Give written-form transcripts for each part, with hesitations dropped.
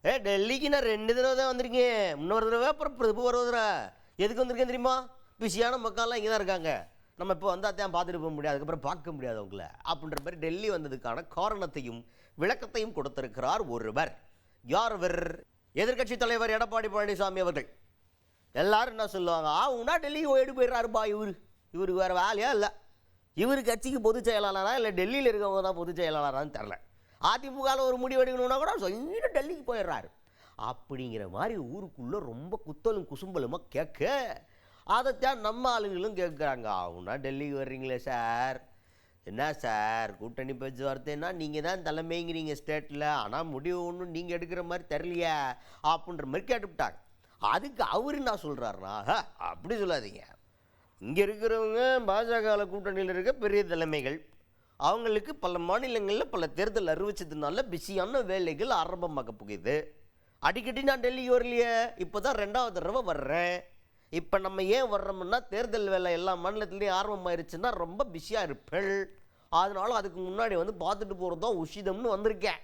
டெல்லிக்கு நான் 2 தடவை தான் வந்திருக்கேன். இன்னொரு தடவை அப்புறம் பிரபு ஒரு தடவை. எதுக்கு வந்திருக்கேன் தெரியுமா? பிஸியான மக்கள்லாம் இங்கே தான் இருக்காங்க. நம்ம இப்போ வந்தால் தான் பார்த்துட்டு போக முடியாது, அதுக்கப்புறம் பார்க்க முடியாது அவங்கள அப்படின்ற மாதிரி டெல்லி வந்ததுக்கான காரணத்தையும் விளக்கத்தையும் கொடுத்திருக்கிறார் ஒருவர். யார் அவர்? எதிர்க்கட்சி தலைவர் எடப்பாடி பழனிசாமி அவர்கள். எல்லாரும் என்ன சொல்லுவாங்க, உன்னா டெல்லிக்கு ஓடி போயிடுறாருப்பா இவருக்கு வேறு வேலையா இல்லை. இவர் கட்சிக்கு பொதுச் செயலாளரா இல்லை டெல்லியில் இருக்கவங்க தான் பொதுச் செயலாளரான்னு தெரில. அதிமுகவில் ஒரு முடிவு எடுக்கணும்னா கூட சொல்லிட்டு டெல்லிக்கு போயிடுறாரு அப்படிங்கிற மாதிரி ஊருக்குள்ளே ரொம்ப குத்தலும் குசும்பலுமாக கேட்க, அதைத்தான் நம்ம ஆளுங்களும் கேட்குறாங்க. ஆகுனா டெல்லிக்கு வர்றீங்களே சார், என்ன சார் கூட்டணி பேச்சுவார்த்தைன்னா நீங்கள் தான் தலைமைங்கிறீங்க ஸ்டேட்டில், ஆனால் முடிவு ஒன்றும் நீங்கள் எடுக்கிற மாதிரி தெரியலையா அப்படின்ற மாதிரி கேட்டுவிட்டாங்க. அதுக்கு அவர் என்ன சொல்கிறாருன்னா, அப்படி சொல்லாதீங்க, இங்கே இருக்கிறவங்க பாஜகவில் கூட்டணியில் இருக்க பெரிய தலைமைகள், அவங்களுக்கு பல மாநிலங்களில் பல தேர்தல் அறிவிச்சதுனால பிஸியான வேலைகள் ஆரம்பமாக போகுது. அடிக்கடி நான் டெல்லிக்கு வரலையே, இப்போ தான் 2வது தடவை வர்றேன். இப்போ நம்ம ஏன் வர்றோம்னா தேர்தல் வேலை எல்லா மாநிலத்துலேயும் ஆரம்பமாயிருச்சுன்னா ரொம்ப பிஸியாக இருப்பேள், அதனால அதுக்கு முன்னாடி வந்து பார்த்துட்டு போகிறது தான் உஷிதம்னு வந்திருக்கேன்.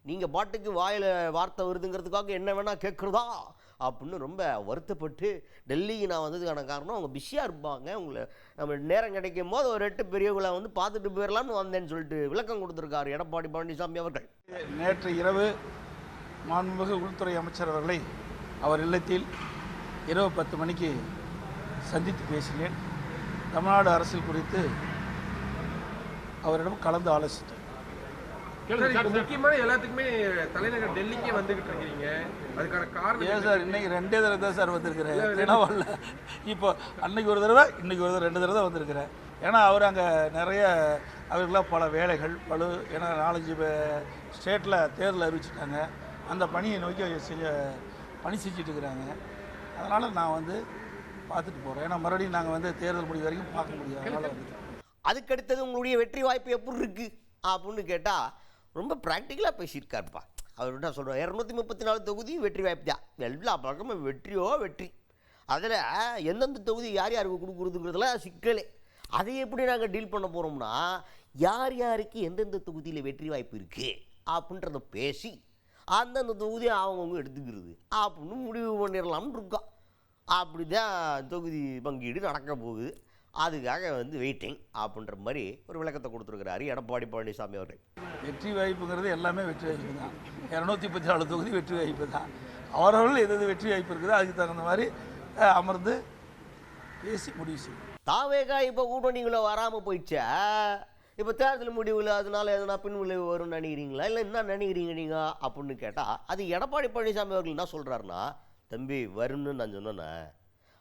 நீங்கள் பாட்டுக்கு வாயில் வார்த்தை வருதுங்கிறதுக்காக என்ன வேணால் கேட்குறதா அப்படின்னு ரொம்ப வருத்தப்பட்டு டெல்லிக்கு நான் வந்ததுக்கான காரணம் அவங்க பிஸியாக இருப்பாங்க, உங்களை நம்ம நேரம் கிடைக்கும் போது ஒரு 8 பெரியவங்களை வந்து பார்த்துட்டு போயிடலான்னு வந்தேன்னு சொல்லிட்டு விளக்கம் கொடுத்துருக்காரு எடப்பாடி பழனிசாமி அவர்கள். நேற்று இரவு மாண்புமிகு உள்துறை அமைச்சர் அவர்களை அவர் இல்லத்தில் இரவு 10 மணிக்கு சந்தித்து பேசினேன். தமிழ்நாடு அரசியல் குறித்து அவரிடம் கலந்து ஆலோசித்தேன். முக்கியமான எல்லாத்துக்குமே தலைநகர் டெல்லிக்கே வந்துகிட்டு இருக்கீங்க, அதுக்கான காரணம் ஏன் சார்? இன்னைக்கு 2 தடவை தான் சார் வந்திருக்கிறேன். ஏன்னா வரல, இப்போ அன்னைக்கு ஒரு தடவை, இன்னைக்கு ஒரு தடவை, 2 தடவை தான் வந்திருக்கிறேன். ஏன்னா அவர் அங்கே நிறைய அவர்களாம் பல வேலைகள் ஏன்னா 4-5 ஸ்டேட்டில் தேர்தல் அறிவிச்சிட்டாங்க, அந்த பணியை நோக்கி பணி செஞ்சுட்டு இருக்கிறாங்க. அதனால் நான் வந்து பார்த்துட்டு போகிறேன். ஏன்னா மறுபடியும் நாங்கள் வந்து தேர்தல் முடிவு வரைக்கும் பார்க்க முடியாது, அதனால் வந்து. அதுக்கடுத்தது உங்களுடைய வெற்றி வாய்ப்பு எப்படி இருக்குது அப்படின்னு கேட்டால் ரொம்ப ப்ராக்டிக்கலாக பேசியிருக்காருப்பா. அவர்கிட்ட சொல்கிறோம் 234 தொகுதி வெற்றி வாய்ப்பு தான், எல்லா பக்கமும் வெற்றியோ வெற்றி. அதில் எந்தெந்த தொகுதி யார் யாருக்கு கொடுக்குறதுங்கிறதுல சிக்கலே. அதை எப்படி நாங்கள் டீல் பண்ண போகிறோம்னா, யார் யாருக்கு எந்தெந்த தொகுதியில் வெற்றி வாய்ப்பு இருக்குது அப்படின்றத பேசி அந்தந்த தொகுதியை அவங்கவுங்க எடுத்துக்கிறது அப்படின்னு முடிவு பண்ணிடலாம்னு இருக்கோம். அப்படி தான் தொகுதி பங்கீடு நடக்க போகுது. அதுக்காக வந்து வெயிட்டிங் அப்படின்ற மாதிரி ஒரு விளக்கத்தை கொடுத்துருக்கிறாரு எடப்பாடி பழனிசாமி அவர்கள். வெற்றி வாய்ப்புங்கிறது எல்லாமே வெற்றி வாய்ப்பு தான். 234 தொகுதி வெற்றி வாய்ப்பு தான். அவர்கள் எது வெற்றி வாய்ப்பு இருக்குதோ அதுக்கு தகுந்த மாதிரி அமர்ந்து பேசி முடிவு செய்யும். தாவேகா இப்போ கூட்டணிக்குள்ளே வராமல் போயிடுச்சா, இப்போ தேர்தல் முடிவில் அதனால எதனா பின் விளைவு வரும்னு நினைக்கிறீங்களா, இல்லை என்ன நினைக்கிறீங்க நீங்கள் அப்படின்னு கேட்டால், அது எடப்பாடி பழனிசாமி அவர்கள் என்ன சொல்கிறாருன்னா, தம்பி வரும்னு நான் சொன்னேன்னே,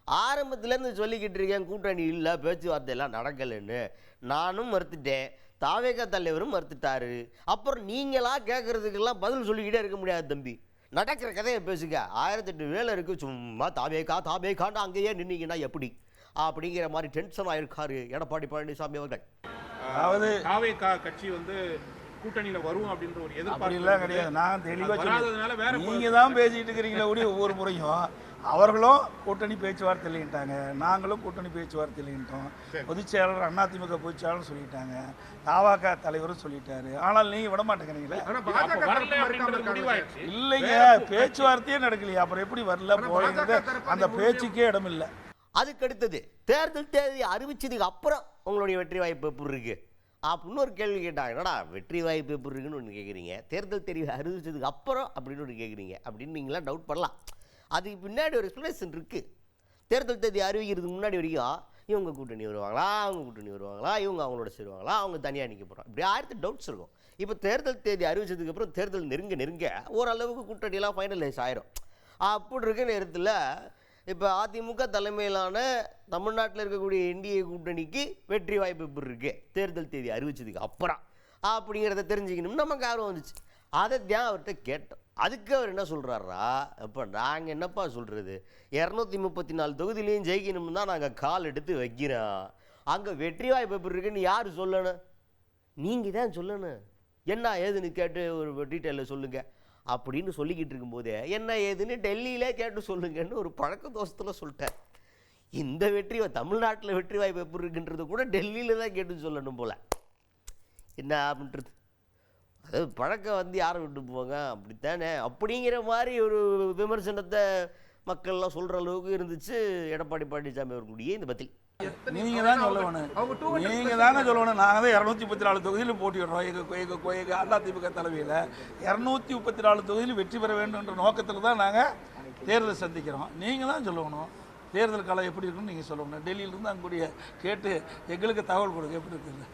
ஆரம்பத்துலேருந்து சொல்லிக்கிட்டு இருக்கேன் கூட்டணி இல்லை பேச்சுவார்த்தையெல்லாம் நடக்கலைன்னு. நானும் மறுத்துட்டேன், தாவேகா தலைவரும் மறுத்துட்டாரு. அப்புறம் நீங்களாம் கேட்குறதுக்கெல்லாம் பதில் சொல்லிக்கிட்டே இருக்க முடியாது தம்பி, நடக்கிற கதையை பேசுங்க. 1008 வேலை இருக்குது, சும்மா தாவேகான்னு அங்கேயே நின்னீங்கன்னா எப்படி அப்படிங்கிற மாதிரி டென்ஷன் ஆயிருக்காரு எடப்பாடி பழனிசாமி அவர்கள். அதாவது தாவேகா கட்சி வந்து கூட்டணியில வரும் அப்படின்ற ஒரு எதிர்பார்ப்பு எல்லாம் கிடையாது. நான் தெளிவாக சொல்றேன், நீங்க தான் பேசிட்டு இருக்கிறீங்களே கூடிய ஒவ்வொரு முறையும். அவர்களும் கூட்டணி பேச்சுவார்த்தை இல்லைன்ட்டாங்க, நாங்களும் கூட்டணி பேச்சுவார்த்தை இல்லைன்ட்டோம். பொதுச் செயலாளர் அதிமுக பொதுச் செயலாளர் சொல்லிட்டாங்க, தாவாக தலைவரும் சொல்லிட்டாரு. ஆனால் நீங்க விட மாட்டேங்கிறீங்களே. இல்லைங்க, பேச்சுவார்த்தையே நடக்கலையா, அப்புறம் எப்படி வரல போகிறது? அந்த பேச்சுக்கே இடம் இல்லை. அதுக்கடுத்தது தேர்தல் தேதி அறிவிச்சதுக்கு அப்புறம் உங்களுடைய வெற்றி வாய்ப்பு எப்படி இருக்கு அப்படின்னு ஒரு கேள்வி கேட்டாங்க. என்னடா வெற்றி வாய்ப்பு எப்படி இருக்குன்னு ஒன்று கேட்குறீங்க, தேர்தல் தேதி அறிவிச்சதுக்கு அப்புறம் அப்படின்னு ஒன்று கேட்குறீங்க அப்படின்னு நீங்களாம் டவுட் பண்ணலாம். அதுக்கு பின்னாடி ஒரு எக்ஸ்பிளேஷன் இருக்குது. தேர்தல் தேதி அறிவிக்கிறதுக்கு முன்னாடி வரைக்கும் இவங்க கூட்டணி வருவாங்களா, அவங்க கூட்டணி வருவாங்களா, இவங்க அவங்களோட சேருவாங்களா, அவங்க தனியாக நிற்க போகிறோம், இப்படி 1000 டவுட்ஸ் இருக்கும். இப்போ தேர்தல் தேதி அறிவிச்சதுக்கப்புறம் தேர்தல் நெருங்க ஓரளவுக்கு கூட்டணியெல்லாம் ஃபைனலைஸ் ஆயிரும். அப்படி இருக்க நேரத்தில் இப்போ அதிமுக தலைமையிலான தமிழ்நாட்டில் இருக்கக்கூடிய என்டிஏ கூட்டணிக்கு வெற்றி வாய்ப்பு எப்படி இருக்கு தேர்தல் தேதி அறிவிச்சதுக்கு அப்புறம் அப்படிங்கிறத தெரிஞ்சுக்கணும்னு நமக்கு ஆர்வம் வந்துச்சு. அதை தான் அவர்கிட்ட கேட்டோம். அதுக்கு அவர் என்ன சொல்கிறாரா, இப்போ நாங்கள் என்னப்பா சொல்கிறது, 234 தொகுதியிலையும் ஜெயிக்கணும்னு தான் நாங்கள் கால் எடுத்து வைக்கிறோம். அங்கே வெற்றி வாய்ப்பு எப்படி இருக்குன்னு யார் சொல்லணும்? நீங்கள் தான் சொல்லணும். என்ன ஏதுன்னு கேட்டு ஒரு டீட்டெயிலில் சொல்லுங்கள் அப்படின்னு சொல்லிக்கிட்டு இருக்கும்போதே என்ன ஏதுன்னு டெல்லியிலே கேட்டு சொல்லுங்கன்னு ஒரு பழக்க தோஷத்தில் சொல்லிட்டேன். இந்த வெற்றி தமிழ்நாட்டில் வெற்றி வாய்ப்பு எப்படி இருக்குன்றது கூட டெல்லியில் தான் கேட்டு சொல்லணும் போல். என்ன அப்படின்றது அது பழக்கம் வந்து யாரை விட்டு போவாங்க, அப்படித்தானே? அப்படிங்கிற மாதிரி ஒரு விமர்சனத்தை மக்கள்லாம் சொல்கிற அளவுக்கு இருந்துச்சு எடப்பாடி பழனிசாமி அவர்களுடைய இந்த பதில். நீங்கள் தான் சொல்லணும், நீங்கள் தாங்க சொல்லணும். நாங்கள் தான் 234 தொகுதியில் போட்டிடுறோம். எங்கள் அதிமுக தலைமையில் 234 தொகுதியில் வெற்றி பெற வேண்டும் என்ற நோக்கத்தில் தான் நாங்கள் தேர்தலை சந்திக்கிறோம். நீங்கள் தான் சொல்லணும் தேர்தல் காலம் எப்படி இருக்குன்னு நீங்கள் சொல்லணும். டெல்லியிலேருந்து அங்கே கேட்டு எங்களுக்கு தகவல் கொடுங்க எப்படி இருக்குன்னு.